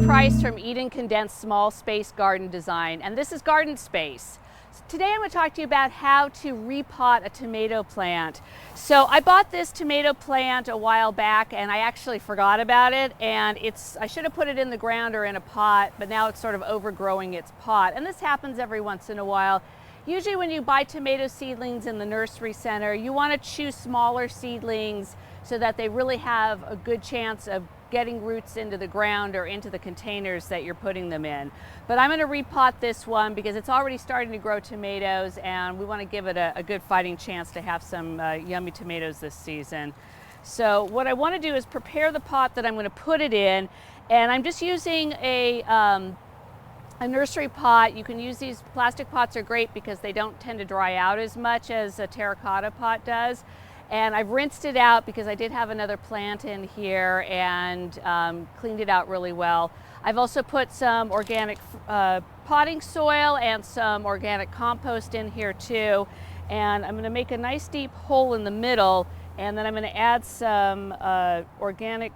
Price from Eden Condensed Small Space Garden Design, and this is Garden Space. Today I'm going to talk to you about how to repot a tomato plant. So I bought this tomato plant a while back and I actually forgot about it, and I should have put it in the ground or in a pot, but now it's sort of overgrowing its pot, and this happens every once in a while. Usually when you buy tomato seedlings in the nursery center, you want to choose smaller seedlings so that they really have a good chance of getting roots into the ground or into the containers that you're putting them in. But I'm going to repot this one because it's already starting to grow tomatoes and we want to give it a good fighting chance to have some yummy tomatoes this season. So what I want to do is prepare the pot that I'm going to put it in, and I'm just using a nursery pot. You can use these plastic pots, are great because they don't tend to dry out as much as a terracotta pot does. And I've rinsed it out because I did have another plant in here and cleaned it out really well. I've also put some organic potting soil and some organic compost in here too. And I'm going to make a nice deep hole in the middle, and then I'm going to add some organic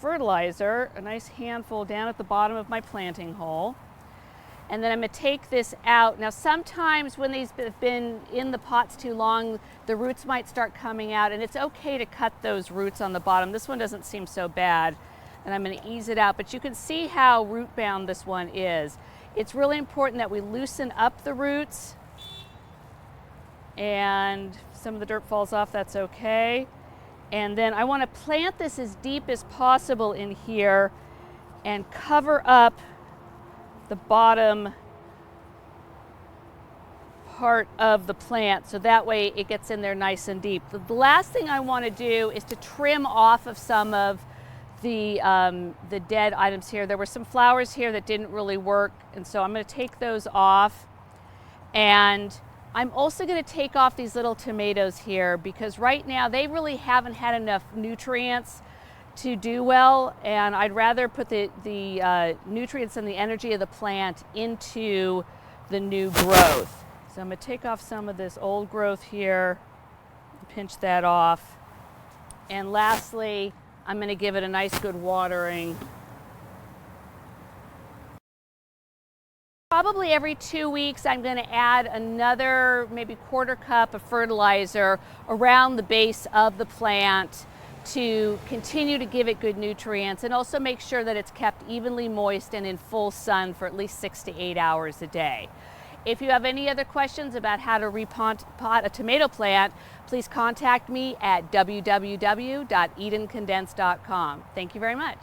fertilizer, a nice handful down at the bottom of my planting hole. And then I'm going to take this out. Now sometimes when these have been in the pots too long, the roots might start coming out, and it's okay to cut those roots on the bottom. This one doesn't seem so bad, and I'm going to ease it out, but you can see how root bound this one is. It's really important that we loosen up the roots, and some of the dirt falls off, that's okay. And then I want to plant this as deep as possible in here and cover up the bottom part of the plant so that way it gets in there nice and deep. The last thing I want to do is to trim off of some of the dead items here. There were some flowers here that didn't really work, and so I'm going to take those off. And I'm also going to take off these little tomatoes here because right now they really haven't had enough nutrients to do well, and I'd rather put the nutrients and the energy of the plant into the new growth. So I'm going to take off some of this old growth here, pinch that off, and lastly I'm going to give it a nice good watering. Probably every 2 weeks I'm going to add another maybe quarter cup of fertilizer around the base of the plant to continue to give it good nutrients, and also make sure that it's kept evenly moist and in full sun for at least 6 to 8 hours a day. If you have any other questions about how to repot a tomato plant, please contact me at www.edencondensed.com. Thank you very much.